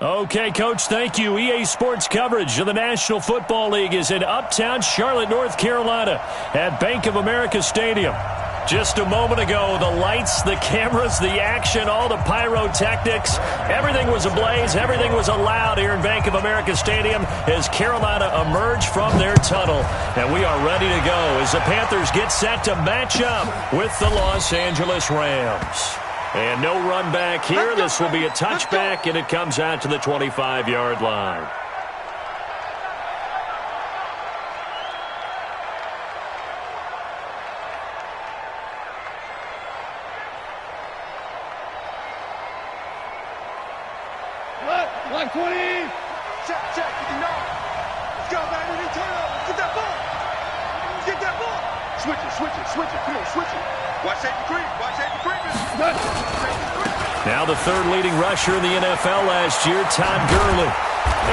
Okay, Coach, thank you. EA Sports coverage of the National Football League is in uptown Charlotte, North Carolina at Bank of America Stadium. Just a moment ago, the lights, the cameras, the action, all the pyrotechnics, everything was ablaze, everything was allowed here in Bank of America Stadium as Carolina emerged from their tunnel. And we are ready to go as the Panthers get set to match up with the Los Angeles Rams. And no run back here. This will be a touchback, and it comes out to the 25-yard line. Line 20. Check, 59. Let's go, baby. Turn over. Get that ball. Get that ball. Switch it. Come on, switch it. Watch safety creep. Now the third leading rusher in the NFL last year, Todd Gurley.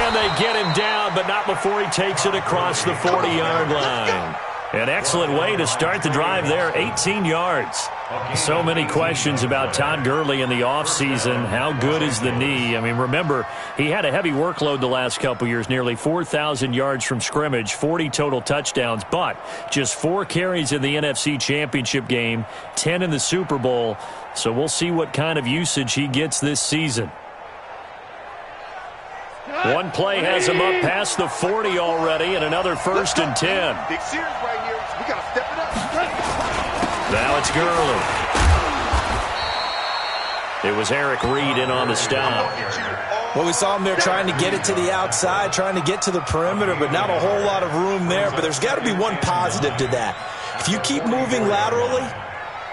And they get him down, but not before he takes it across the 40-yard line. An excellent way to start the drive there, 18 yards. So many questions about Todd Gurley in the offseason. How good is the knee? I mean, remember, he had a heavy workload the last couple years, nearly 4,000 yards from scrimmage, 40 total touchdowns, but just 4 carries in the NFC Championship game, 10 in the Super Bowl. So we'll see what kind of usage he gets this season. One play has him up past the 40 already, and another 1st and 10. Big series right here. We got to step it up. Now it's Gurley. It was Eric Reed in on the stop. Well, we saw him there trying to get it to the outside, trying to get to the perimeter, but not a whole lot of room there. But there's got to be one positive to that. If you keep moving laterally,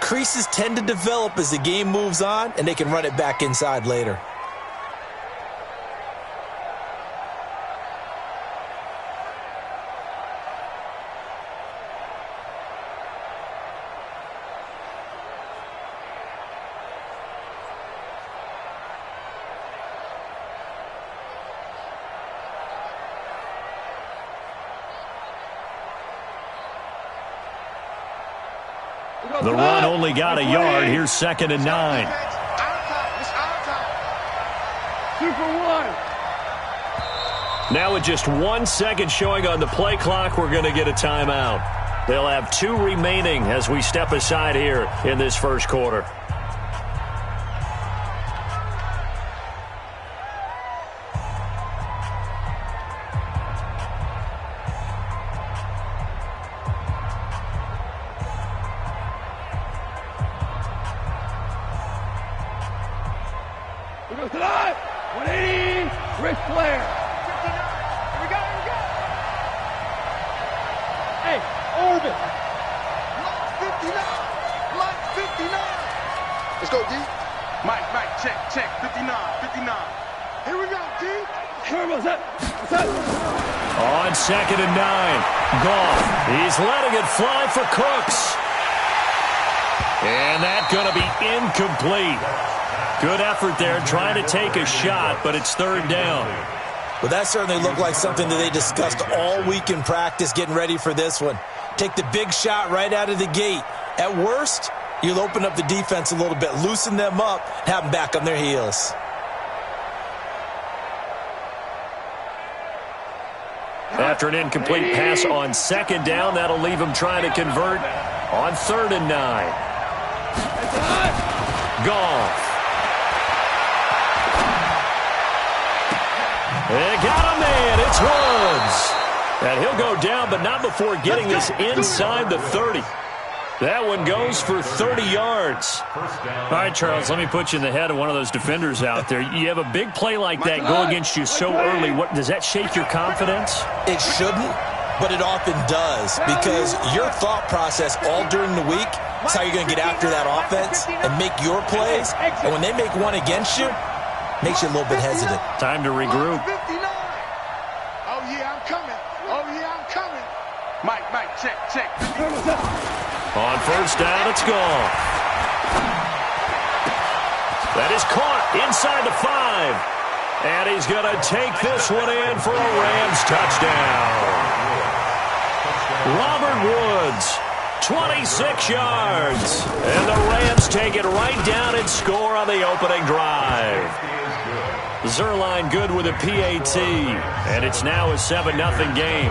creases tend to develop as the game moves on, and they can run it back inside later. The run only got a yard. Here's 2nd and 9. Now with just 1 second showing on the play clock, we're going to get a timeout. They'll have 2 remaining as we step aside here in this first quarter. On 2nd and 9, Goff. He's letting it fly for Cooks. And that's going to be incomplete. Good effort there, trying to take a shot, but it's 3rd down. Well, that certainly looked like something that they discussed all week in practice, getting ready for this one. Take the big shot right out of the gate. At worst, you'll open up the defense a little bit, loosen them up, have them back on their heels. After an incomplete pass on 2nd down, that'll leave him trying to convert on 3rd and 9. Goff. They got a man. It's Woods. And he'll go down, but not before getting this inside the 30. That one goes for 30 yards. All right, Charles, let me put you in the head of one of those defenders out there. You have a big play like that go against you so early. Does that shake your confidence? It shouldn't, but it often does, because your thought process all during the week is how you're going to get after that offense and make your plays. And when they make one against you, it makes you a little bit hesitant. Time to regroup. Oh, yeah, I'm coming. Mike, check. On 1st down, it's Goff. That is caught inside the 5. And he's going to take this one in for a Rams touchdown. Robert Woods, 26 yards. And the Rams take it right down and score on the opening drive. Zerline good with a PAT. And it's now a 7-0 game.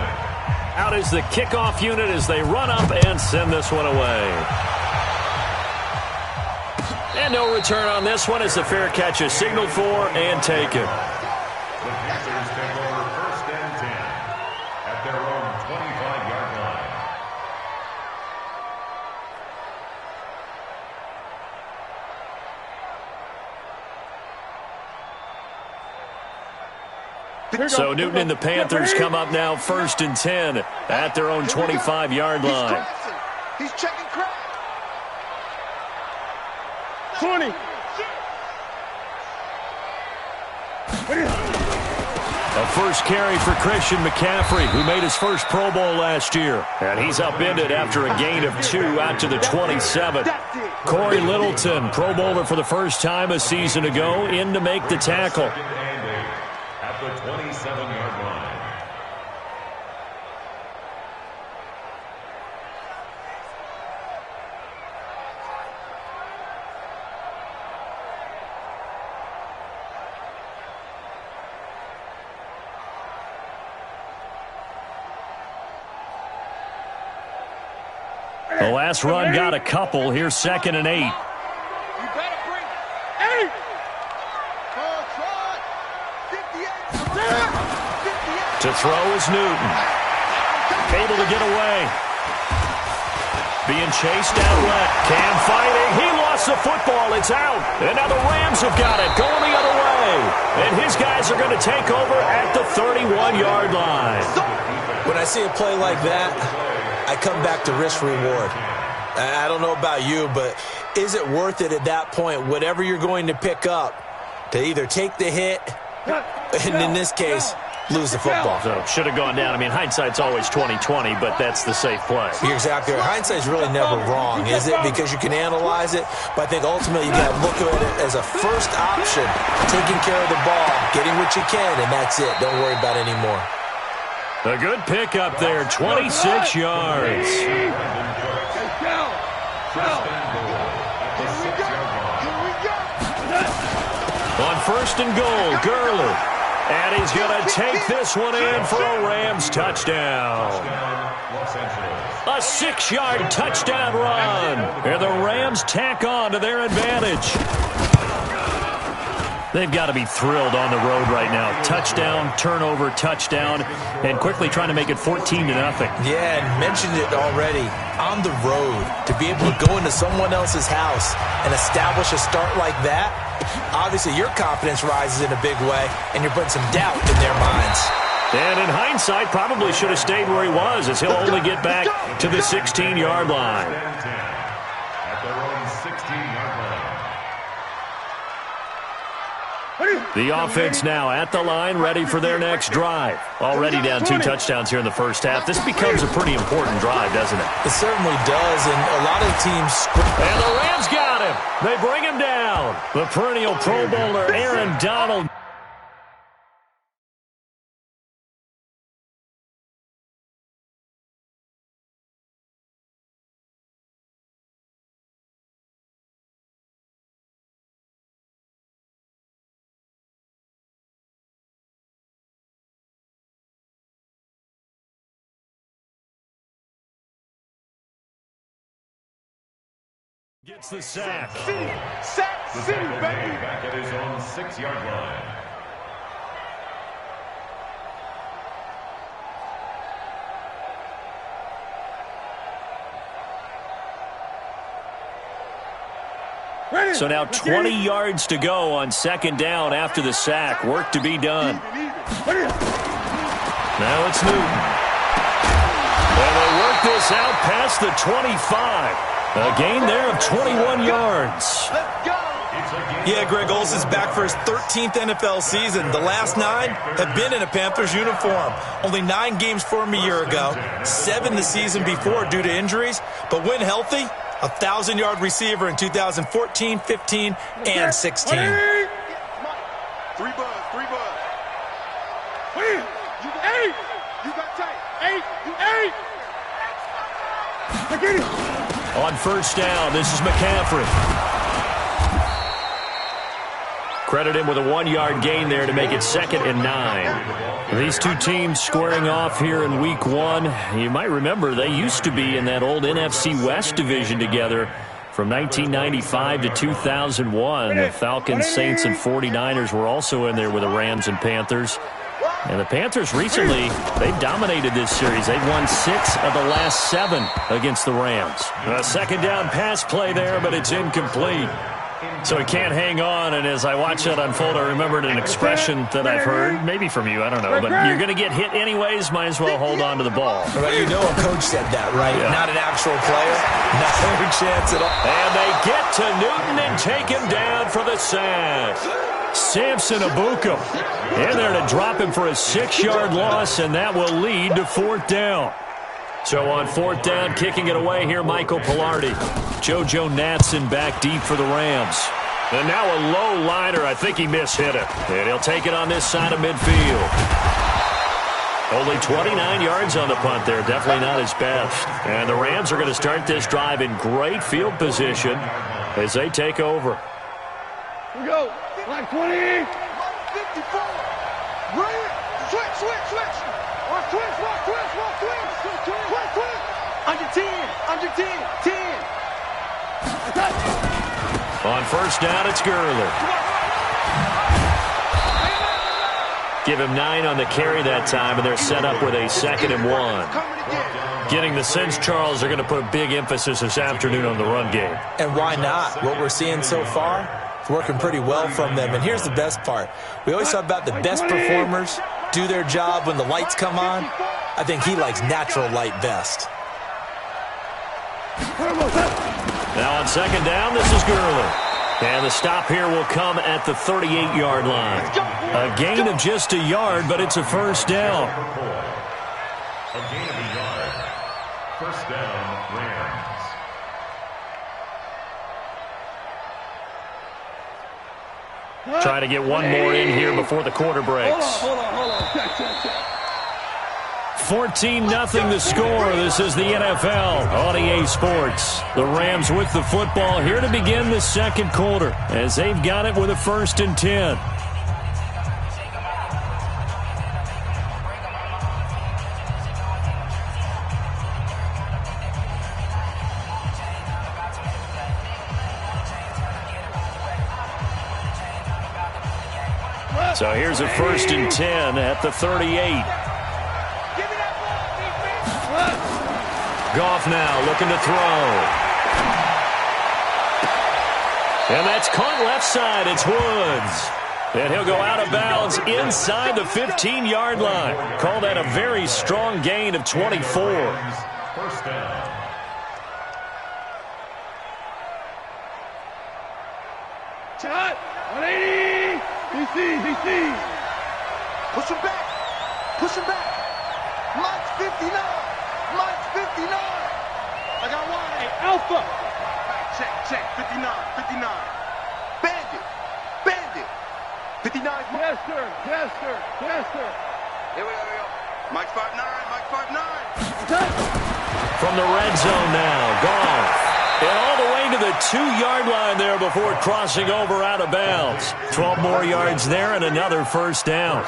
Out is the kickoff unit as they run up and send this one away. And no return on this one as the fair catch is signaled for and taken. The Panthers take over 1st and 10 at their own 25-yard line. So Newton and the Panthers come up now 1st and 10 at their own 25-yard line. He's checking crack. 20. A first carry for Christian McCaffrey, who made his first Pro Bowl last year. And he's upended after a gain of 2 out to the 27. Corey Littleton, Pro Bowler for the first time a season ago, in to make the tackle. At the 27-yard line. The last run got a couple. Here's 2nd and 8. You better bring 8. To throw is Newton. Able to get away. Being chased out left. Cam fighting. He lost the football. It's out. And now the Rams have got it. Going the other way. And his guys are going to take over at the 31-yard line. When I see a play like that, I come back to risk reward. I don't know about you, but is it worth it at that point, whatever you're going to pick up, to either take the hit, and in this case, lose the football? So should have gone down. I mean, hindsight's always 20/20, but that's the safe play. You're exactly right. Hindsight's really never wrong, is it? Because you can analyze it, but I think ultimately you got to look at it as a first option, taking care of the ball, getting what you can, and that's it. Don't worry about it anymore. A good pickup there, 26 yards. On 1st and goal, Gurley. And he's going to take this one in for a Rams touchdown. A 6-yard touchdown run. And the Rams tack on to their advantage. They've got to be thrilled on the road right now. Touchdown, turnover, touchdown, and quickly trying to make it 14-0. Yeah, and mentioned it already. On the road, to be able to go into someone else's house and establish a start like that, obviously your confidence rises in a big way, and you're putting some doubt in their minds. And in hindsight, probably should have stayed where he was, as he'll only get back to the 16-yard line. At their own 16-yard line. The offense now at the line, ready for their next drive. Already down 2 touchdowns here in the first half. This becomes a pretty important drive, doesn't it? It certainly does, and a lot of teams... And the Rams got him. They bring him down. The perennial Pro Bowler, Aaron Donald. Gets the sack. Sack City, baby. Back at his own 6-yard line. So now 20 yards to go on 2nd down after the sack. Work to be done. Now it's Newton. And they work this out past the 25. A gain there of 21 yards. Yeah, Greg Olsen's back for his 13th NFL season. The last 9 have been in a Panthers uniform. Only 9 games for him a year ago, 7 the season before due to injuries. But when healthy, a 1,000-yard receiver in 2014, 15, and 16. 3 buzz. 8. You got tight. 8. On 1st down, this is McCaffrey. Credit him with a 1-yard gain there to make it 2nd and 9. These two teams squaring off here in Week 1. You might remember they used to be in that old NFC West division together from 1995 to 2001. The Falcons, Saints, and 49ers were also in there with the Rams and Panthers. And the Panthers recently, they've dominated this series. They've won 6 of the last 7 against the Rams. A second down pass play there, but it's incomplete. So he can't hang on, and as I watch that unfold, I remembered an expression that I've heard, maybe from you, I don't know, but you're going to get hit anyways, might as well hold on to the ball. Well, you know a coach said that, right? Yeah. Not an actual player. Not a chance at all. And they get to Newton and take him down for the sack. Samson Abuka in there to drop him for a 6-yard loss, and that will lead to 4th down. So on 4th down, kicking it away here, Michael Pilardi. JoJo Natson back deep for the Rams. And now a low liner. I think he mishit it. And he'll take it on this side of midfield. Only 29 yards on the punt there. Definitely not his best. And the Rams are going to start this drive in great field position as they take over. Here we go. Line 20. Line 54. Right here. Switch. Watch twist. Under 10. 10. On 1st down, it's Gurley. Give him 9 on the carry that time, and they're set up with a 2nd and 1. Getting the sense, Charles, they're going to put a big emphasis this afternoon on the run game. And why not? What we're seeing so far, it's working pretty well from them. And here's the best part. We always talk about the best performers do their job when the lights come on. I think he likes natural light best. Now on 2nd down, this is Gurley. And the stop here will come at the 38-yard line. A gain of just a yard, but it's a 1st down. A gain of a yard. 1st down, Rams. Trying to get one more in here before the quarter breaks. Hold on. Check. 14-0 the score. This is the NFL on EA Sports. The Rams with the football here to begin the 2nd quarter as they've got it with a 1st and 10. So here's a 1st and 10 at the 38. Goff now looking to throw. And that's caught left side. It's Woods. And he'll go out of bounds inside the 15-yard line. Call that a very strong gain of 24. 1st down. Shot. 180. DC. Push him back. Mike's 59. I got one. Hey, Alpha. Check. 59. Bandit. 59. Yes, sir. Here we go. Mike's 5'9". From the red zone now, Goff. And all the way to the 2-yard line there before crossing over out of bounds. 12 more yards there and another 1st down.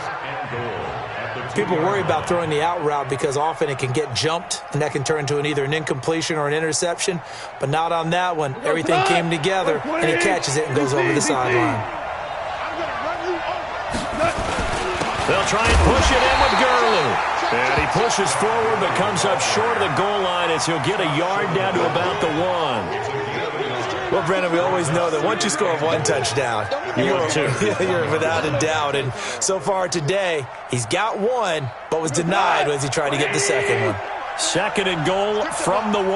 People worry about throwing the out route because often it can get jumped, and that can turn into either an incompletion or an interception. But not on that one. Everything came together, and he catches it and goes over the sideline. They'll try and push it in with Gurley. And he pushes forward but comes up short of the goal line as he'll get a yard down to about the 1. Well, Brennan, we always know that once you score 1 touchdown, you're without a doubt. And so far today, he's got 1, but was denied as he tried to get the 2nd one. 2nd and goal from the 1.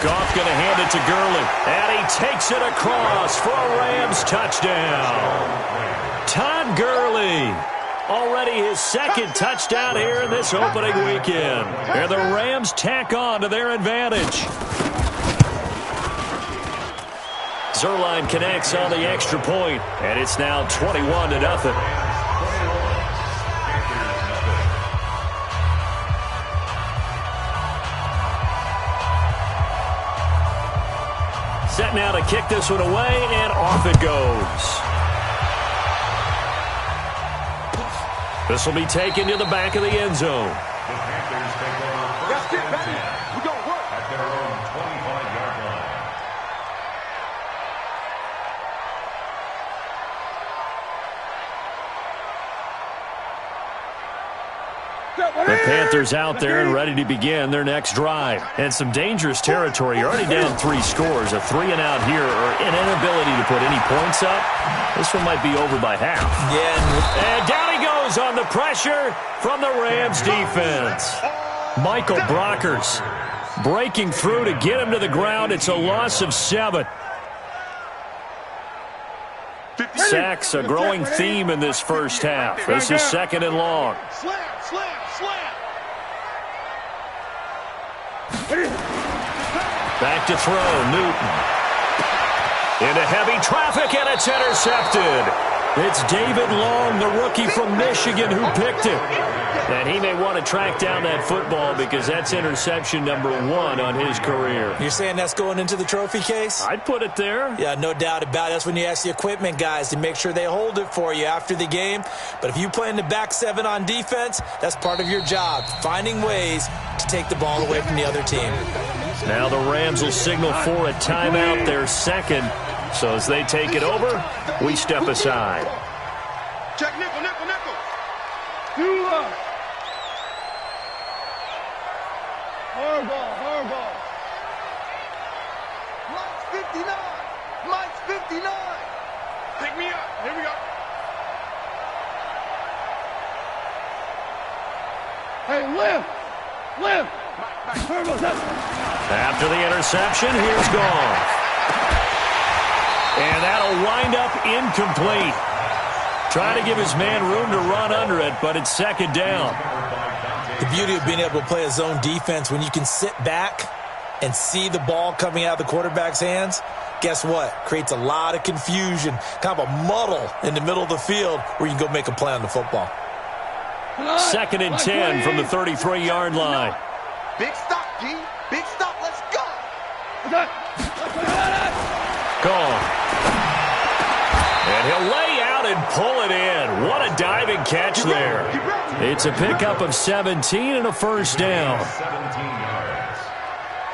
Goff going to hand it to Gurley. And he takes it across for a Rams touchdown. Todd Gurley. Already his 2nd touchdown here in this opening weekend. And the Rams tack on to their advantage. Zerline connects on the extra point, and it's now 21-0. Set now to to kick this one away, and off it goes. This will be taken to the back of the end zone. The Panthers take over first and 10 at their own 25-yard line. The Panthers out there and ready to begin their next drive. And some dangerous territory. You're already down 3 scores. A 3-and-out here or an inability to put any points up. This one might be over by half. Yeah. And down he goes on the pressure from the Rams defense. Michael Brockers breaking through to get him to the ground. It's a loss of 7. Sacks, a growing theme in this first half. This is 2nd and long. Slam, slam, slam. Back to throw, Newton. Into heavy traffic, and it's intercepted. It's David Long, the rookie from Michigan, who picked it. And he may want to track down that football because that's interception number 1 on his career. You're saying that's going into the trophy case? I'd put it there. Yeah, no doubt about it. That's when you ask the equipment guys to make sure they hold it for you after the game. But if you play in the back 7 on defense, that's part of your job, finding ways to take the ball away from the other team. Now the Rams will signal for a timeout, their 2nd. So as they take it over, we step aside. Check nickel, nickel, nickel. Hard ball, hard ball. Mike's 59. Pick me up. Here we go. Hey, lift. After the interception, here's Goff. And that'll wind up incomplete. Trying to give his man room to run under it, but it's 2nd down. The beauty of being able to play a zone defense when you can sit back and see the ball coming out of the quarterback's hands, guess what? Creates a lot of confusion, kind of a muddle in the middle of the field where you can go make a play on the football. 2nd and 10 from the 33-yard line. Big stop, G. Big stop. Let's go. Gone. And he'll lay out and pull it in. What a diving catch there. It's a pickup of 17 and a first down. 17 yards.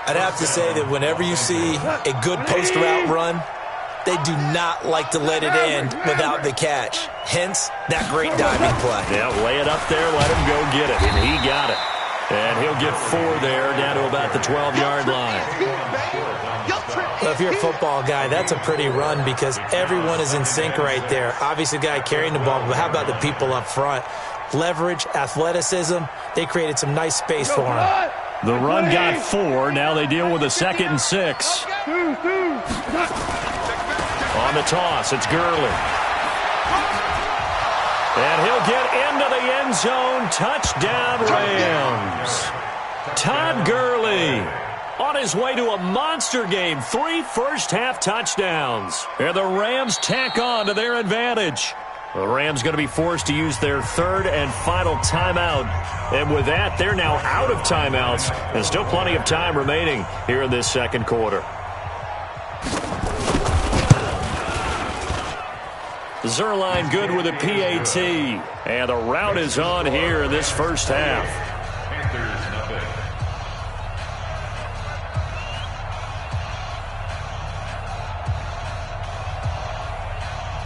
I'd have to say that whenever you see a good post route run, they do not like to let it end without the catch. Hence, that great diving play. Yeah, lay it up there, let him go get it. And he got it. And he'll get 4 there, down to about the 12-yard line. Well, if you're a football guy, that's a pretty run because everyone is in sync right there. Obviously, the guy carrying the ball, but how about the people up front? Leverage, athleticism, they created some nice space for him. The run got 4. Now they deal with a 2nd and 6. On the toss, it's Gurley. And he'll get into the end zone. Touchdown, Rams. Todd Gurley on his way to a monster game. 3 first-half touchdowns. And the Rams tack on to their advantage. The Rams going to be forced to use their 3rd and final timeout. And with that, they're now out of timeouts. And still plenty of time remaining here in this 2nd quarter. Zerline good with a PAT. And the route is on here in this first half. Panthers nothing.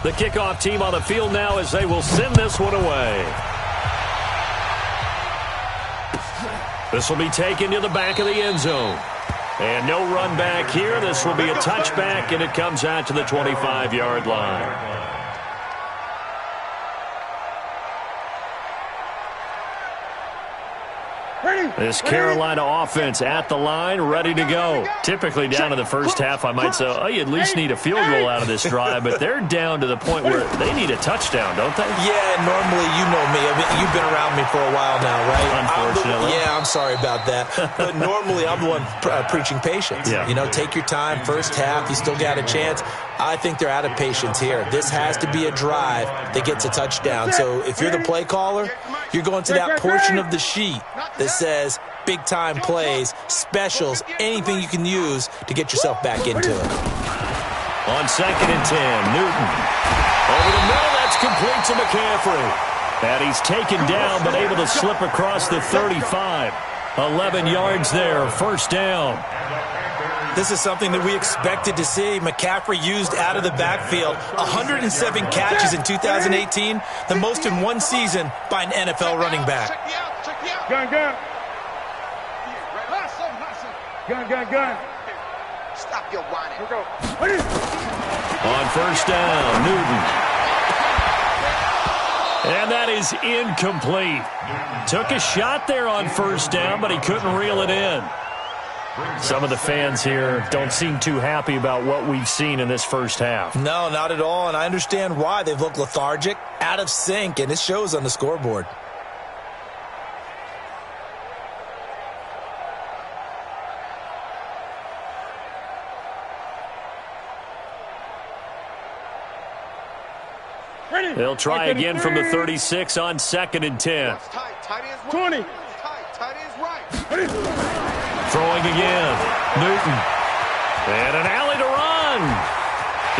The kickoff team on the field now as they will send this one away. This will be taken to the back of the end zone. And no run back here. This will be a touchback, and it comes out to the 25-yard line. This Carolina offense at the line, ready to go. Typically down in the first half, I might say, oh, you at least need a field goal out of this drive, but they're down to the point where they need a touchdown, don't they? Yeah, normally, you know me. I mean, you've been around me for a while now, right? Unfortunately. I'm sorry about that. But normally, I'm the one preaching patience. Yeah. You know, take your time. First half, you still got a chance. I think they're out of patience here. This has to be a drive that gets a touchdown. So if you're the play caller, you're going to that portion of the sheet that says big-time plays, specials, anything you can use to get yourself back into it. On 2nd and 10, Newton. Over the middle, that's complete to McCaffrey. And he's taken down, but able to slip across the 35. 11 yards there, first down. This is something that we expected to see. McCaffrey used out of the backfield. 107 catches in 2018, the most in one season by an NFL running back. Gun. Gun. Stop your whining. Here we go. On first down, Newton. And that is incomplete. Took a shot there on first down, but he couldn't reel it in. Some of the fans here don't seem too happy about what we've seen in this first half. No, not at all, and I understand why. They've looked lethargic, out of sync, and it shows on the scoreboard. They'll try again from the 36 on 2nd and 10. 20. Throwing again. Newton. And an alley to run.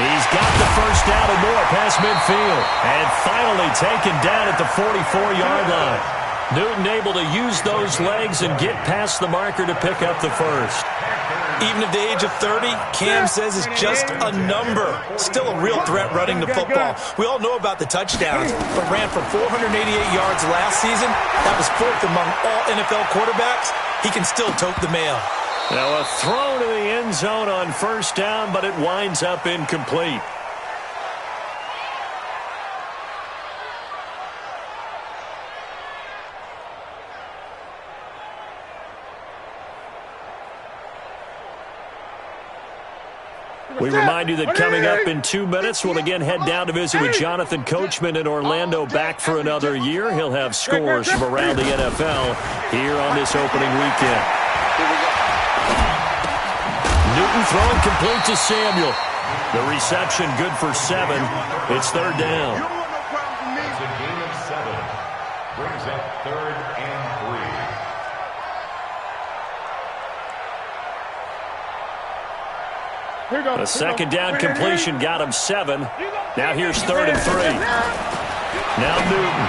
He's got the first down and more past midfield. And finally taken down at the 44-yard line. Newton able to use those legs and get past the marker to pick up the first. Even at the age of 30, Cam says it's just a number. Still a real threat running the football. We all know about the touchdowns, but ran for 488 yards last season. That was 4th among all NFL quarterbacks. He can still tote the mail. Now a throw to the end zone on first down, but it winds up incomplete. We remind you that coming up in 2 minutes, we'll again head down to visit with Jonathan Coachman in Orlando, back for another year. He'll have scores from around the NFL here on this opening weekend. Newton throwing complete to Samuel. The reception good for 7. It's 3rd down. It's a gain of 7. Brings up 3rd and 3. A second down completion got him 7. Now here's 3rd and 3. Now Newton.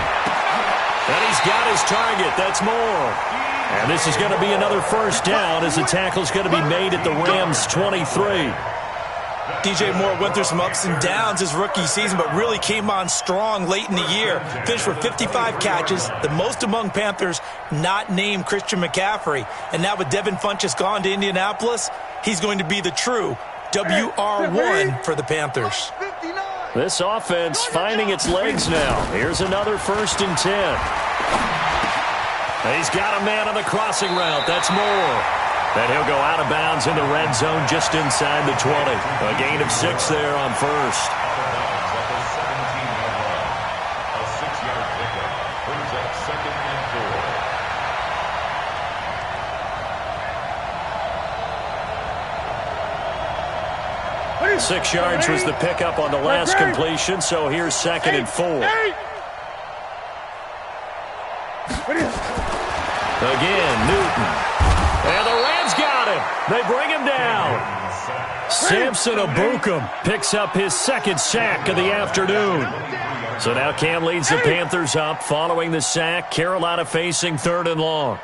And he's got his target. That's Moore. And this is going to be another first down as the tackle's going to be made at the Rams' 23. DJ Moore went through some ups and downs his rookie season, but really came on strong late in the year. Finished with 55 catches, the most among Panthers not named Christian McCaffrey. And now with Devin Funchess gone to Indianapolis, he's going to be the true WR1 for the Panthers. This offense finding its legs now. Here's another 1st and 10. He's got a man on the crossing route. That's Moore. And he'll go out of bounds in the red zone just inside the 20. A gain of 6 there on first. A 6-yard pickup brings up 2nd and 4. 6 yards was the pickup on the last completion, so here's 2nd and 4. Again, Newton. And the Rams got him. They bring him down. Samson Ebukam picks up his 2nd sack of the afternoon. So now Cam leads the Panthers up following the sack. Carolina facing 3rd and long.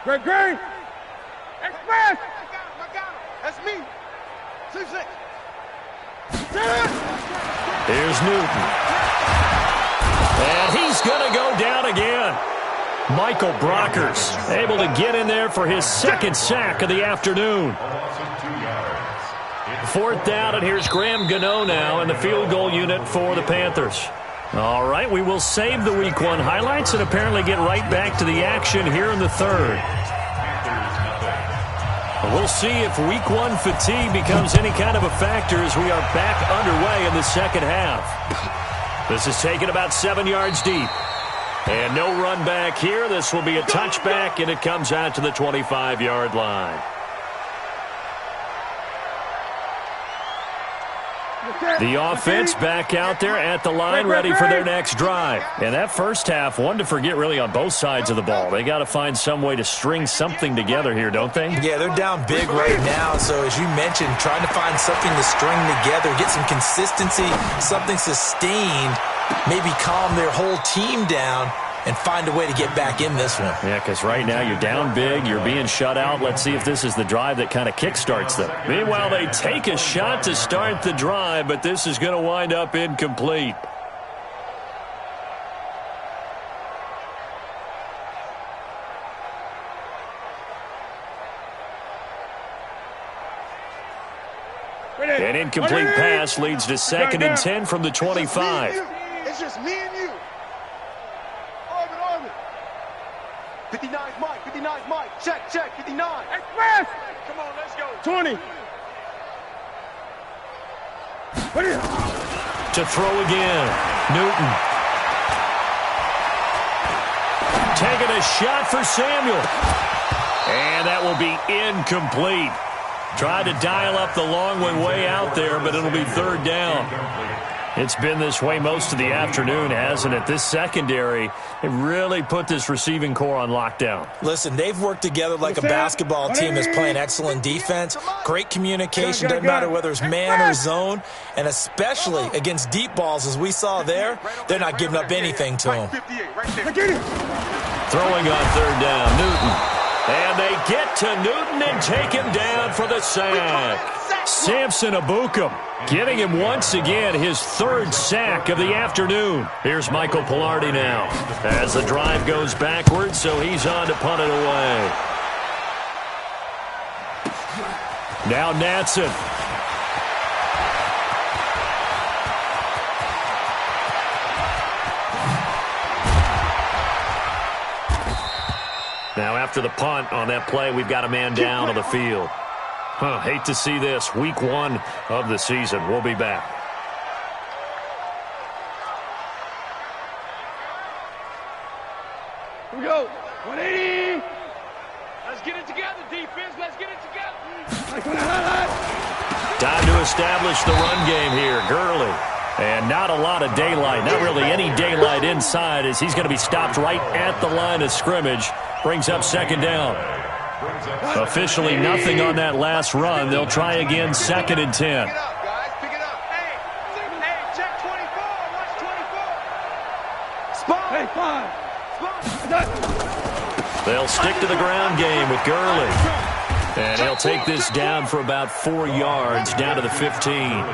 Great. Express. I got him. That's me. 6-6. Here's Newton. And he's going to go down again. Michael Brockers able to get in there for his 2nd sack of the afternoon. 4th down, and here's Graham Gano now in the field goal unit for the Panthers. All right, we will save the Week 1 highlights and apparently get right back to the action here in the 3rd. We'll see if Week 1 fatigue becomes any kind of a factor as we are back underway in the 2nd half. This is taken about 7 yards deep. And no run back here. This will be a touchback, and it comes out to the 25-yard line. The offense back out there at the line, ready for their next drive. And that first half, one to forget really on both sides of the ball. They got to find some way to string something together here, don't they? Yeah, they're down big right now. So as you mentioned, trying to find something to string together, get some consistency, something sustained, maybe calm their whole team down and find a way to get back in this one. Yeah, because right now you're down big, you're being shut out. Let's see if this is the drive that kind of kickstarts them. Meanwhile, they take a shot to start the drive, but this is going to wind up incomplete. An incomplete pass leads to 2nd and 10 from the 25. It's just me and you. Arvin. 59's Mike. 59's Mike. Check. 59. Express. Come on, let's go. 20. To throw again. Newton. Taking a shot for Samuel. And that will be incomplete. Tried to dial up the long one way out there, but it'll be 3rd down. It's been this way most of the afternoon, hasn't it? This secondary, it really put this receiving core on lockdown. Listen, they've worked together like a basketball team that's playing excellent defense. Great communication, doesn't matter whether it's man or zone. And especially against deep balls, as we saw there, they're not giving up anything to them. Throwing on 3rd down, Newton. And they get to Newton and take him down for the sack. Samson Abukum giving him once again his 3rd sack of the afternoon. Here's Michael Pilardi now as the drive goes backwards, so he's on to punt it away. Now Natson. Now after the punt on that play, we've got a man down on the field. Hate to see this. Week 1 of the season. We'll be back. Here we go. 180. Let's get it together, defense. Let's get it together. Time to establish the run game here. Gurley. And not a lot of daylight. Not really any daylight inside as he's going to be stopped right at the line of scrimmage. Brings up 2nd down. Officially nothing on that last run. They'll try again 2nd and 10. Pick it up, guys. Pick it up. Hey, check 24. Watch 24. Spot. Hey, 5. They'll stick to the ground game with Gurley. And he'll take this down for about 4 yards, down to the 15.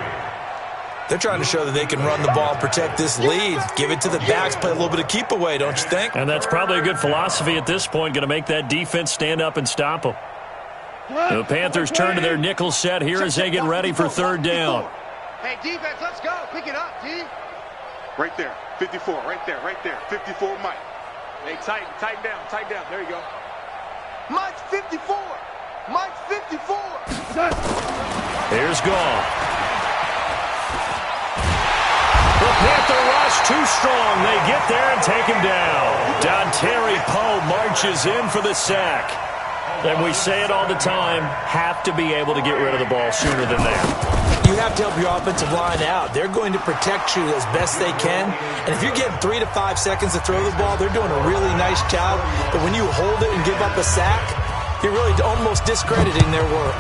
They're trying to show that they can run the ball, protect this lead, give it to the backs, play a little bit of keep away, don't you think? And that's probably a good philosophy at this point, going to make that defense stand up and stop them. The Panthers turn to their nickel set here as they get ready for 3rd down. Hey, defense, let's go. Pick it up, D. Right there. 54, right there. 54, Mike. Hey, tighten down. There you go. Mike's 54. Mike's 54. Here's Goff. The Panther rush too strong. They get there and take him down. Dontari Poe marches in for the sack. And we say it all the time, have to be able to get rid of the ball sooner than that. You have to help your offensive line out. They're going to protect you as best they can. And if you're getting 3 to 5 seconds to throw the ball, they're doing a really nice job. But when you hold it and give up a sack, you're really almost discrediting their work.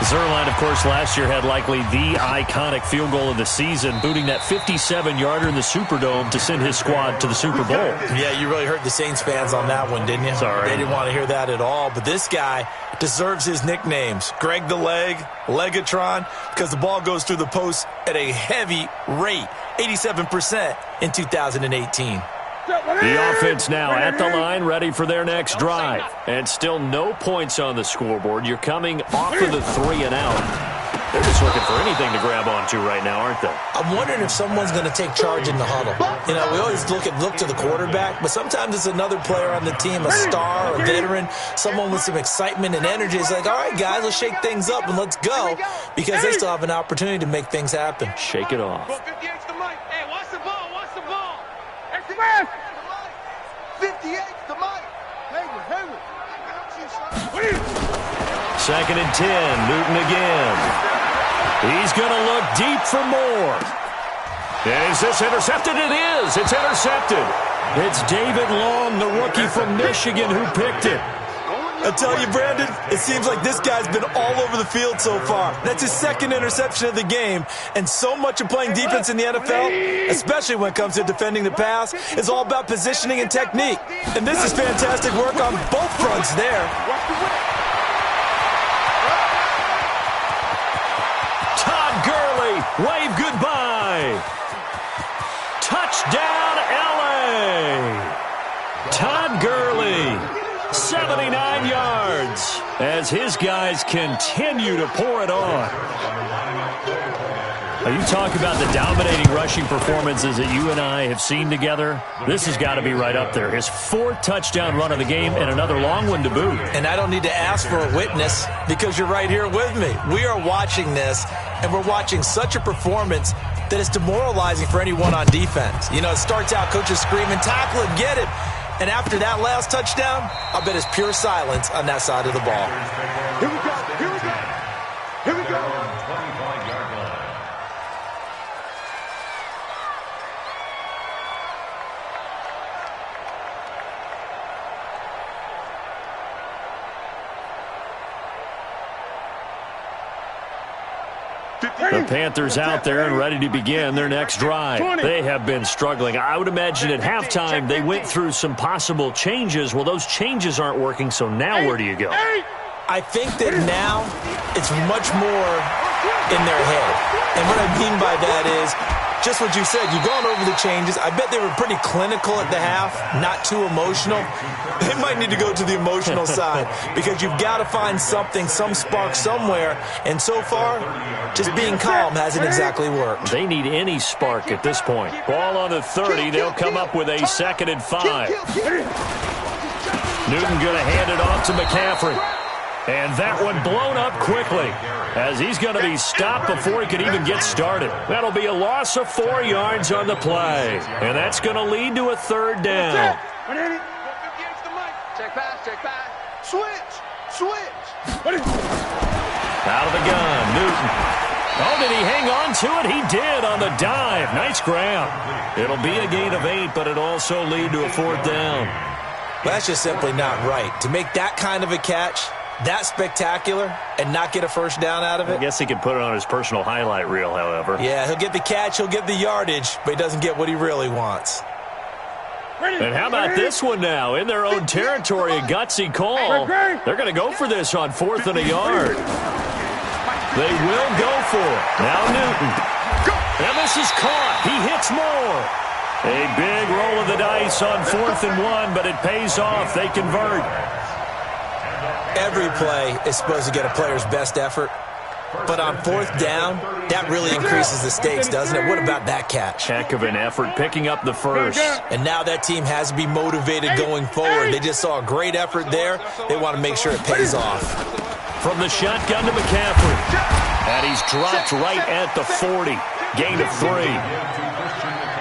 Zuerlein, of course, last year had likely the iconic field goal of the season, booting that 57-yarder in the Superdome to send his squad to the Super Bowl. Yeah, you really hurt the Saints fans on that one, didn't you? Sorry. They didn't want to hear that at all. But this guy deserves his nicknames. Greg the Leg, Legatron, because the ball goes through the post at a heavy rate, 87% in 2018. The offense now at the line, ready for their next drive. And still no points on the scoreboard. You're coming off of the 3 and out. They're just looking for anything to grab onto right now, aren't they? I'm wondering if someone's going to take charge in the huddle. You know, we always look to the quarterback, but sometimes it's another player on the team, a star, a veteran, someone with some excitement and energy. It's like, all right, guys, let's shake things up and let's go, because they still have an opportunity to make things happen. Shake it off. 58's the mic. Hey, watch the ball. Watch the ball. Express. 58's the mic. Hayward. 2nd and 10. Newton again. He's going to look deep for more. Is this intercepted? It is. It's intercepted. It's David Long, the rookie from Michigan, who picked it. I tell you, Brandon, it seems like this guy's been all over the field so far. That's his second interception of the game, and so much of playing defense in the NFL, especially when it comes to defending the pass, is all about positioning and technique. And this is fantastic work on both fronts there. Todd Gurley, wave goodbye. Touchdown, L.A. Todd Gurley, 79 yards, as his guys continue to pour it on. Now, you talk about the dominating rushing performances that you and I have seen together. This has got to be right up there. His 4th touchdown run of the game and another long one to boot. And I don't need to ask for a witness because you're right here with me. We are watching this, and we're watching such a performance that is demoralizing for anyone on defense. You know, it starts out coaches screaming, tackle him, get him. And after that last touchdown, I'll bet it's pure silence on that side of the ball. Here we go. Here we go. Here we go. 25-yard line. The Panthers out there and ready to begin their next drive. They have been struggling. I would imagine at halftime they went through some possible changes. Well, those changes aren't working, so now where do you go? I think that now it's much more in their head. And what I mean by that is just what you said. You've gone over the changes. I bet they were pretty clinical at the half, not too emotional. They might need to go to the emotional side because you've got to find something, some spark somewhere. And so far, just being calm hasn't exactly worked. They need any spark at this point. Ball on the 30. They'll come up with a 2nd and 5. Newton going to hand it off to McCaffrey. And that one blown up quickly as he's going to be stopped before he could even get started. That'll be a loss of 4 yards on the play. And that's going to lead to a 3rd down. Check pass. Switch. Out of the gun, Newton. Oh, did he hang on to it? He did on the dive. Nice grab. It'll be a gain of 8, but it'll also lead to a 4th down. Well, that's just simply not right. To make that kind of a catch, that spectacular, and not get a 1st down out of it. I guess he could put it on his personal highlight reel, however. Yeah, he'll get the catch, he'll get the yardage, but he doesn't get what he really wants. And how about this one now? In their own territory, a gutsy call. They're going to go for this on 4th and a yard. They will go for it. Now Newton. And this is caught. He hits more. A big roll of the dice on 4th and 1, but it pays off. They convert. Every play is supposed to get a player's best effort. But on 4th down, that really increases the stakes, doesn't it? What about that catch? Heck of an effort, picking up the 1st. And now that team has to be motivated going forward. They just saw a great effort there. They want to make sure it pays off. From the shotgun to McCaffrey. And he's dropped right at the 40. Gain of 3.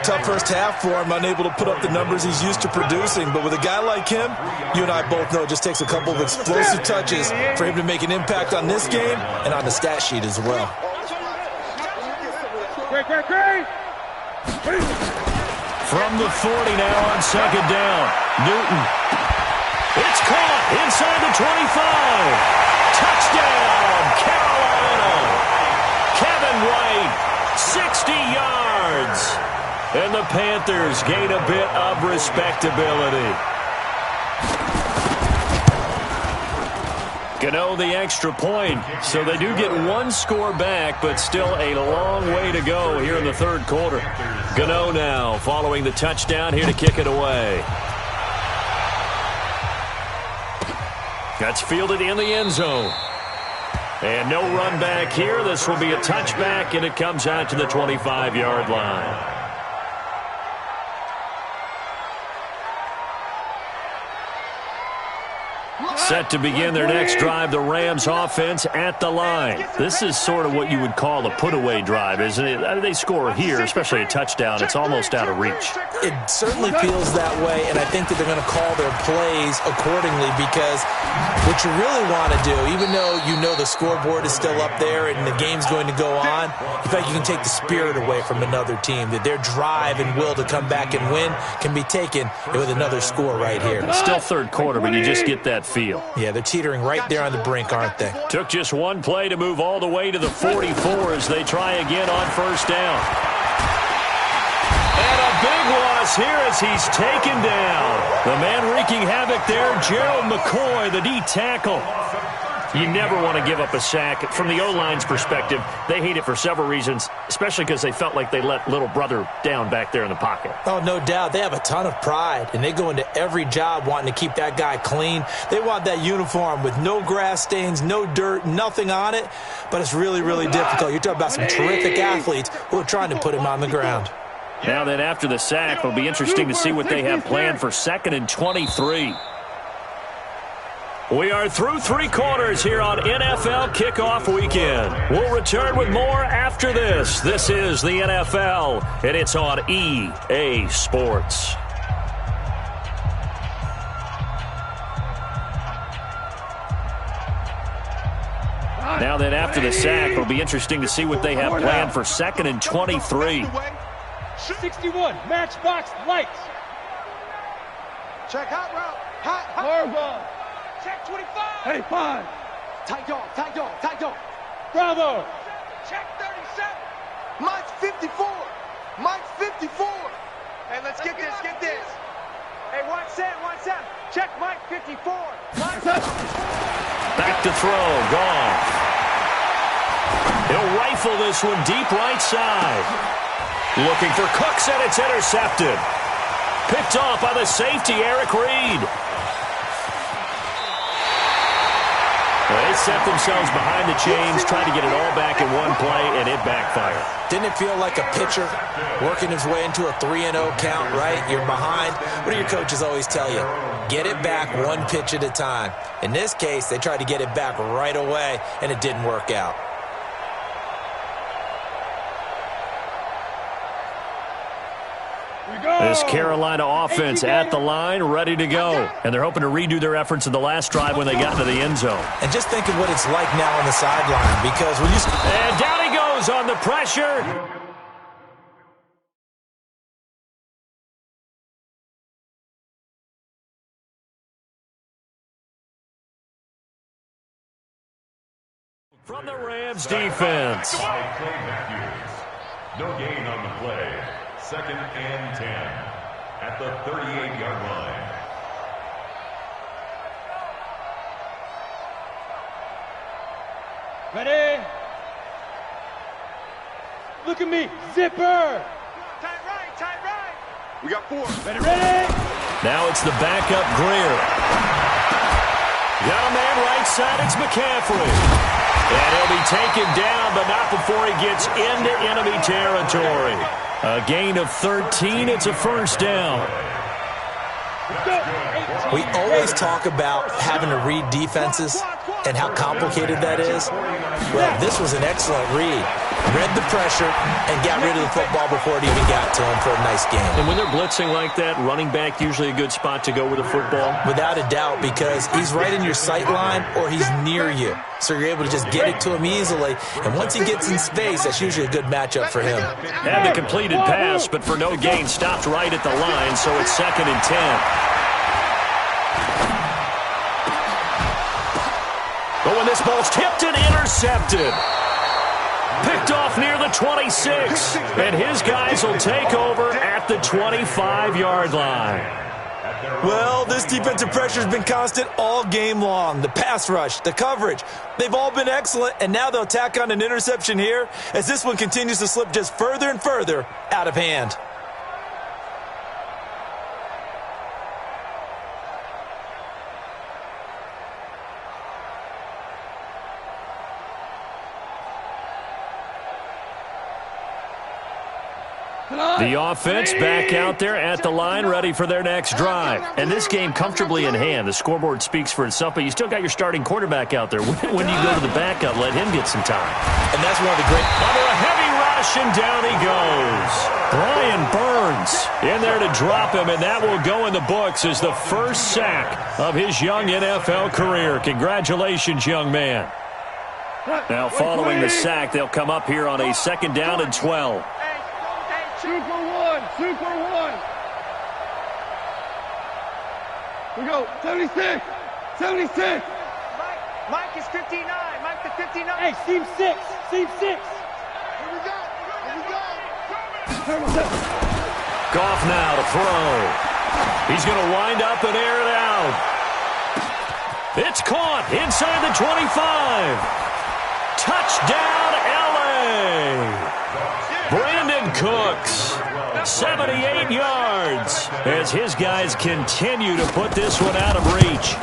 Tough first half for him, unable to put up the numbers he's used to producing. But with a guy like him, you and I both know it just takes a couple of explosive touches for him to make an impact on this game and on the stat sheet as well. From the 40 now on 2nd down. Newton. It's caught inside the 25. Touchdown, Carolina. Kevin White, 60 yards. And the Panthers gain a bit of respectability. Gano the extra point, so they do get 1 score back, but still a long way to go here in the 3rd quarter. Gano now following the touchdown here to kick it away. That's fielded in the end zone. And no run back here. This will be a touchback, and it comes out to the 25-yard line. Set to begin their next drive, the Rams offense at the line. This is sort of what you would call a put-away drive, isn't it? They score here, especially a touchdown. It's almost out of reach. It certainly feels that way, and I think that they're going to call their plays accordingly because what you really want to do, even though you know the scoreboard is still up there and the game's going to go on, in fact, you can take the spirit away from another team, that their drive and will to come back and win can be taken with another score right here. It's still third quarter, but you just get that feel. Yeah, they're teetering right there on the brink, aren't they? Took just one play to move all the way to the 44 as they try again on first down. And a big loss here as he's taken down. The man wreaking havoc there, Gerald McCoy, the D tackle. You never want to give up a sack. From the O-line's perspective, they hate it for several reasons, especially because they felt like they let little brother down back there in the pocket. Oh, no doubt. They have a ton of pride, and they go into every job wanting to keep that guy clean. They want that uniform with no grass stains, no dirt, nothing on it, but it's really, really difficult. You're talking about some terrific athletes who are trying to put him on the ground. Now then, after the sack, it'll be interesting to see what they have planned for 2nd and 23. We are through 3 quarters here on NFL Kickoff Weekend. We'll return with more after this. This is the NFL, and it's on EA Sports. Now then, after the sack, it'll be interesting to see what they have planned for 2nd and 23. 61, matchbox lights. Check hot route. Hot. Marvel. Check 25. Hey, 5. Tight dog, tight dog, tight dog. Bravo. Check 37. Mike's 54. Mike's 54. Hey, let's get this, get this. Hey, watch that. Check Mike 54. Mike's Back to throw, Goff. He'll rifle this one deep right side. Looking for Cooks, and it's intercepted. Picked off by the safety, Eric Reed. Well, they set themselves behind the chains, trying to get it all back in one play, and it backfired. Didn't it feel like a pitcher working his way into a 3-0 count, right? You're behind. What do your coaches always tell you? Get it back one pitch at a time. In this case, they tried to get it back right away, and it didn't work out. This Carolina offense at the line, ready to go. And they're hoping to redo their efforts in the last drive when they got into the end zone. And just think of what it's like now on the sideline, because when you... And down he goes on the pressure. From the Rams defense. By Clay Matthews. No gain on the play. 2nd and 10 at the 38-yard line. Ready? Look at me. Zipper. tight right. We got 4. Ready? Now it's the backup Greer. Got a man right side. It's McCaffrey. And he'll be taken down, but not before he gets into enemy territory. A gain of 13. It's a first down. We always talk about having to read defenses and how complicated that is. Well, this was an excellent read. Read the pressure and got rid of the football before it even got to him for a nice game. And when they're blitzing like that, running back usually a good spot to go with the football? Without a doubt, because he's right in your sight line or he's near you. So you're able to just get it to him easily. And once he gets in space, that's usually a good matchup for him. Had the completed pass, but for no gain, stopped right at the line, so it's 2nd and 10. But when this ball's tipped and intercepted. Picked off near the 26. And his guys will take over at the 25-yard line. Well, this defensive pressure has been constant all game long. The pass rush, the coverage, they've all been excellent, and now they'll tack on an interception here as this one continues to slip just further and further out of hand. The offense back out there at the line, ready for their next drive. And this game comfortably in hand. The scoreboard speaks for itself, but you still got your starting quarterback out there. When do you go to the backup? Let him get some time. And that's one of the great... Under a heavy rush, and down he goes. Brian Burns in there to drop him, and that will go in the books as the first sack of his young NFL career. Congratulations, young man. Now, following the sack, they'll come up here on a second down and 12. Super one. We go, 76. Mike is 59. Mike the 59. Hey, seam six. Here we go. Goff now to throw. He's going to wind up and air it out. It's caught inside the 25. Touchdown, L.A. Brandon Cooks, 78 yards, as his guys continue to put this one out of reach.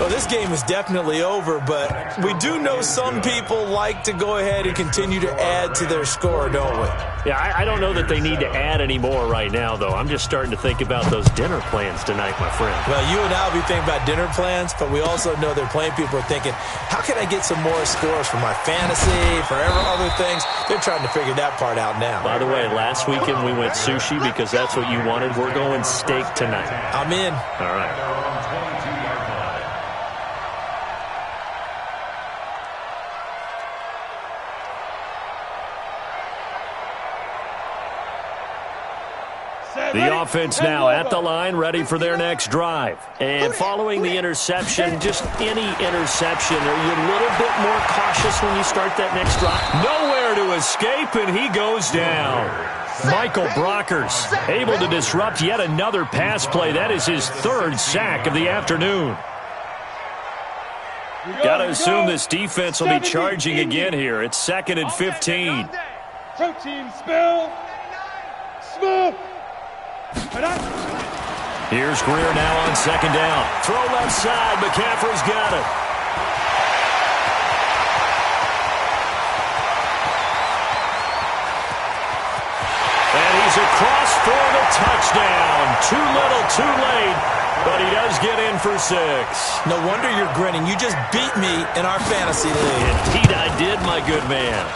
Well, this game is definitely over, but we do know some people like to go ahead and continue to add to their score, don't we? Yeah, I don't know that they need to add any more right now, though. I'm just starting to think about those dinner plans tonight, my friend. Well, you and I will be thinking about dinner plans, but we also know they're playing people are thinking, how can I get some more scores for my fantasy, for other things? They're trying to figure that part out now. By the way, last weekend we went sushi because that's what you wanted. We're going steak tonight. I'm in. All right. The offense now at the line, ready for their next drive. And following the interception, just any interception, are you a little bit more cautious when you start that next drive? Nowhere to escape, and he goes down. Michael Brockers able to disrupt yet another pass play. That is his third sack of the afternoon. Got to assume this defense will be charging again here. It's 2nd and 15. Protein spill. Smooth. Here's Greer now on 2nd down. Throw left side. McCaffrey's got it. And he's across for the touchdown. Too little, too late. But he does get in for 6. No wonder you're grinning. You just beat me in our fantasy league. Indeed I did, my good man.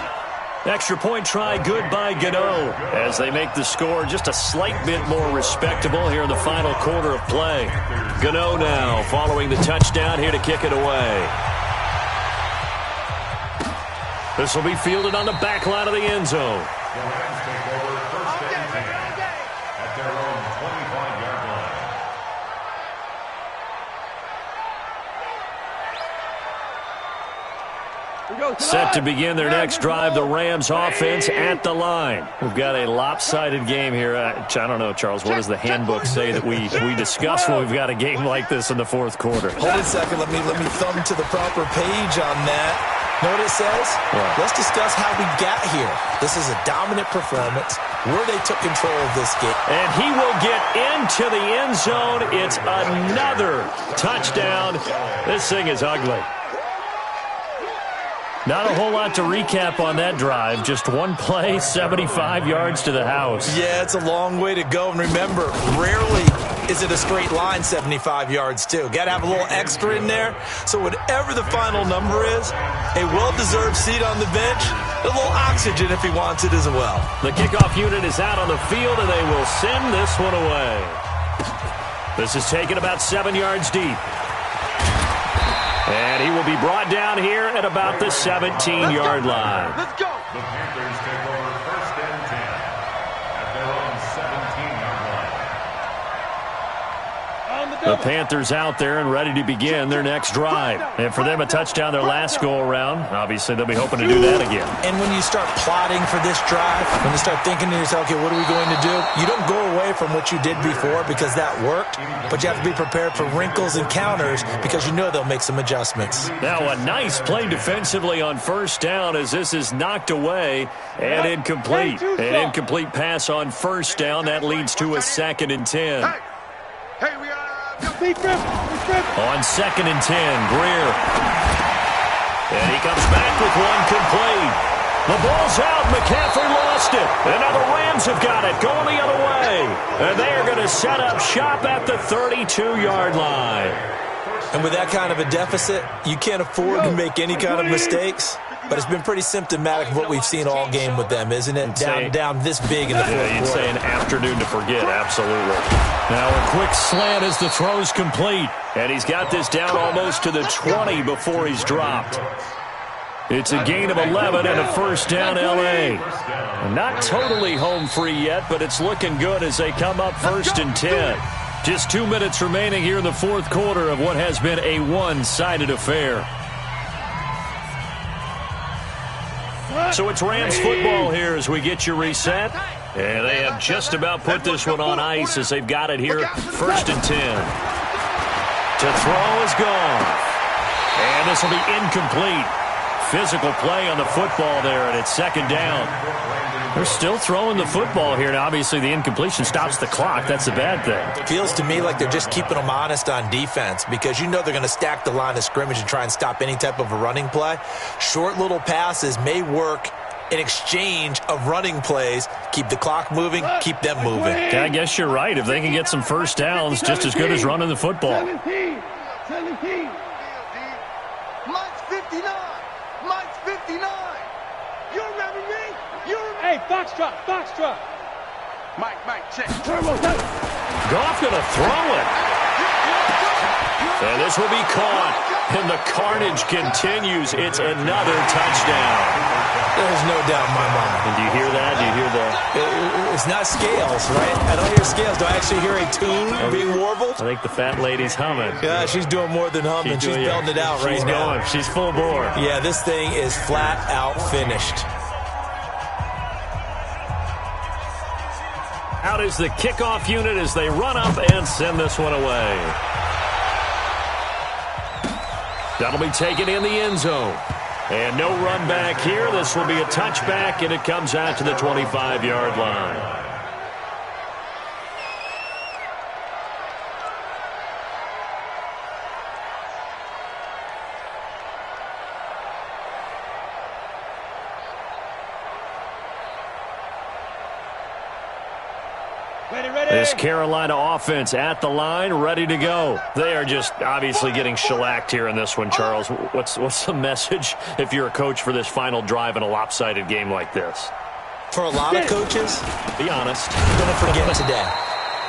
Extra point try good by Gano as they make the score just a slight bit more respectable here in the final quarter of play. Gano now following the touchdown here to kick it away. This will be fielded on the back line of the end zone. Set to begin their next drive, the Rams offense at the line. We've got a lopsided game here. I don't know, Charles, what does the handbook say that we discuss when we've got a game like this in the fourth quarter? Hold a second. Let me thumb to the proper page on that. Know what it says? What? Let's discuss how we got here. This is a dominant performance where they took control of this game. And he will get into the end zone. It's another touchdown. This thing is ugly. Not a whole lot to recap on that drive. Just one play, 75 yards to the house. Yeah, it's a long way to go. And remember, rarely is it a straight line 75 yards, too. Got to have a little extra in there. So whatever the final number is, a well-deserved seat on the bench, a little oxygen if he wants it as well. The kickoff unit is out on the field, and they will send this one away. This is taken about 7 yards deep. And he will be brought down here at about the 17-yard line. Let's go. The Panthers take over 1st and 10 at their own 17-yard line. The Panthers out there and ready to begin their next drive. And for them, a touchdown their last go-around. Obviously, they'll be hoping to do that again. And when you start plotting for this drive, when you start thinking to yourself, okay, what are we going to do? You don't go away from what you did before because that worked, but you have to be prepared for wrinkles and counters because you know they'll make some adjustments. Now a nice play defensively on 1st down as this is knocked away and incomplete. An incomplete pass on 1st down. That leads to a 2nd and 10. Hey, we got On 2nd and 10, Greer. And he comes back with one complete. The ball's out. McCaffrey lost it. And now the Rams have got it going the other way. And they are going to set up shop at the 32-yard line. And with that kind of a deficit, you can't afford to make any kind of mistakes. But it's been pretty symptomatic of what we've seen all game with them, isn't it? Down this big in the fourth quarter. You'd say an afternoon to forget, absolutely. Now a quick slant as the throw's complete. And he's got this down almost to the 20 before he's dropped. It's a gain of 11 and a first down, L.A. Not totally home free yet, but it's looking good as they come up first and 10. Just 2 minutes remaining here in the fourth quarter of what has been a one-sided affair. So it's Rams football here as we get you reset. And they have just about put this one on ice as they've got it here first and 10. To throw is gone. And this will be incomplete. Physical play on the football there, and it's second down. They're still throwing the football here. Now, obviously, the incompletion stops the clock. That's the bad thing. Feels to me like they're just keeping them honest on defense because you know they're going to stack the line of scrimmage and try and stop any type of a running play. Short little passes may work in exchange of running plays. Keep the clock moving, keep them moving. Yeah, I guess you're right. If they can get some first downs, just as good as running the football. 17. Mike's 59. Mike's 59. You remember me? Hey, Foxtrot. Mike, check. Goff going to throw it. And this will be caught. And the carnage continues. It's another touchdown. There's no doubt in my mind. And do you hear that? Do you hear that? It's not scales, right? I don't hear scales. Do I actually hear a tune being warbled? I think the fat lady's humming. Yeah, she's doing more than humming. She's belting it out right now. She's full bore. Yeah, this thing is flat out finished. Out is the kickoff unit as they run up and send this one away. That'll be taken in the end zone. And no run back here. This will be a touchback, and it comes out to the 25-yard line. This Carolina offense at the line, ready to go. They are just obviously getting shellacked here in this one, Charles. What's the message if you're a coach for this final drive in a lopsided game like this? For a lot of coaches, be honest. Don't forget today.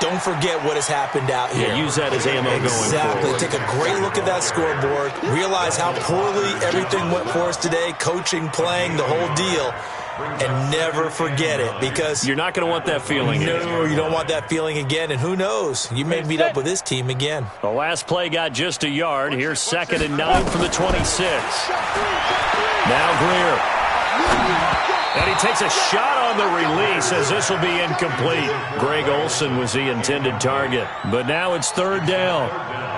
Don't forget what has happened out here. Yeah, use that as ammo going forward. Exactly. Take a great look at that scoreboard. Realize how poorly everything went for us today. Coaching, playing, the whole deal. And never forget it because you're not going to want that feeling again. No, you don't want that feeling again. And who knows? You may meet up with this team again. The last play got just a yard. Here's 2nd and 9 from the 26. Now Greer. And he takes a shot on the release as this will be incomplete. Greg Olsen was the intended target. But now it's 3rd down.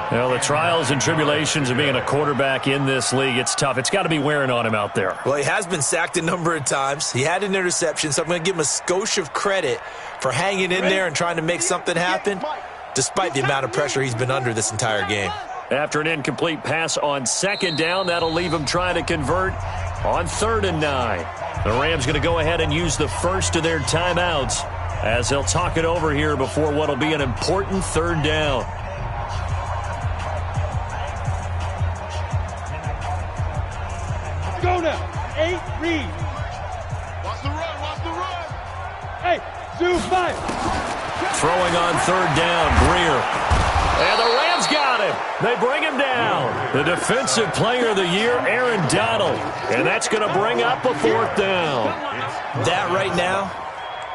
Well, the trials and tribulations of being a quarterback in this league, it's tough. It's got to be wearing on him out there. Well, he has been sacked a number of times. He had an interception, so I'm going to give him a skosh of credit for hanging in there and trying to make something happen, despite the amount of pressure he's been under this entire game. After an incomplete pass on 2nd down, that'll leave him trying to convert on 3rd and 9. The Rams going to go ahead and use the first of their timeouts as they'll talk it over here before what will be an important 3rd down. Go now. 8, read. Watch the run. Hey, Zoo 5. Throwing on 3rd down, Greer. And the Rams got him. They bring him down. The defensive player of the year, Aaron Donald. And that's going to bring up a 4th down. That right now,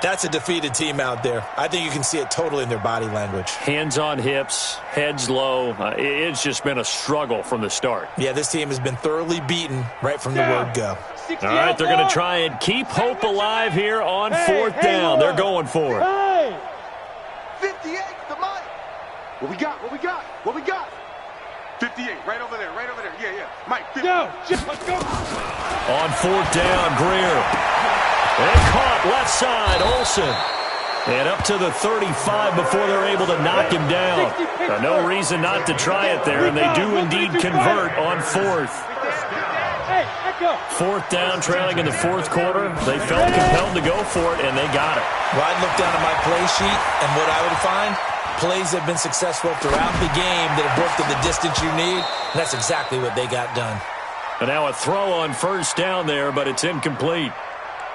that's a defeated team out there. I think you can see it totally in their body language. Hands on hips, heads low. It's just been a struggle from the start. Yeah, this team has been thoroughly beaten right from the word go. All right, they're going to try and keep hope alive here on 4th down. They're going for it. 58 to Mike. What we got? 58, right over there. Yeah. Mike, 50. Let's go. On 4th down, Greer. And caught left side, Olsen. And up to the 35 before they're able to knock him down. No reason not to try it there, and they do indeed convert on 4th. Hey, echo. Fourth down, trailing in the fourth quarter. They felt compelled to go for it, and they got it. Well, I'd look down at my play sheet, and what I would find, plays have been successful throughout the game that have worked in the distance you need, and that's exactly what they got done. And now a throw on first down there, but it's incomplete.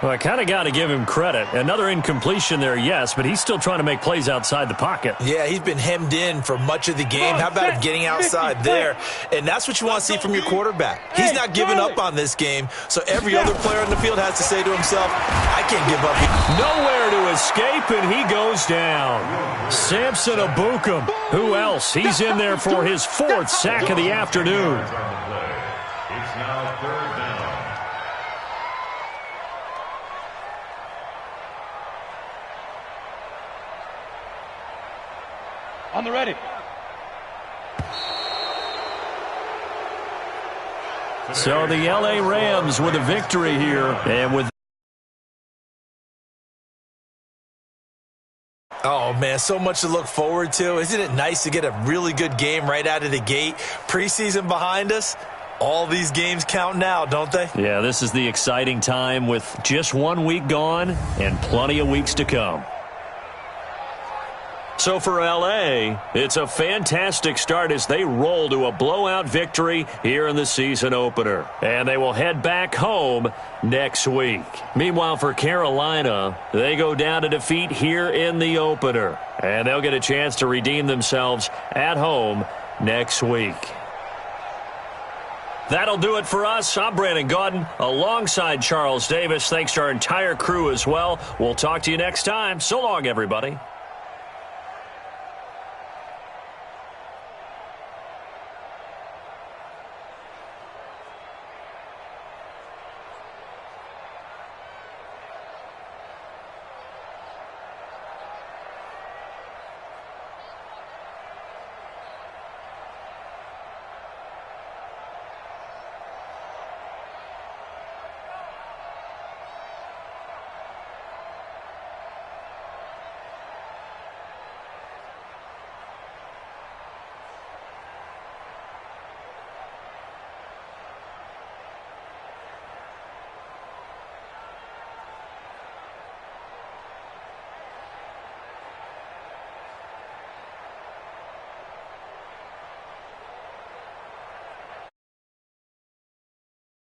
Well, I kind of got to give him credit. Another incompletion there, yes, but he's still trying to make plays outside the pocket. Yeah, he's been hemmed in for much of the game. How about him getting outside there? And that's what you want to see from your quarterback. He's not giving up on this game, so every other player on the field has to say to himself, I can't give up. Nowhere to escape, and he goes down. Samson Abukum. Who else? He's in there for his fourth sack of the afternoon. It's now third down. On the ready. So the L.A. Rams with a victory here, and with Oh, man, so much to look forward to. Isn't it nice to get a really good game right out of the gate? Preseason behind us. All these games count now, don't they? Yeah, this is the exciting time with just 1 week gone and plenty of weeks to come. So for L.A., it's a fantastic start as they roll to a blowout victory here in the season opener. And they will head back home next week. Meanwhile, for Carolina, they go down to defeat here in the opener. And they'll get a chance to redeem themselves at home next week. That'll do it for us. I'm Brandon Gaudin alongside Charles Davis. Thanks to our entire crew as well. We'll talk to you next time. So long, everybody.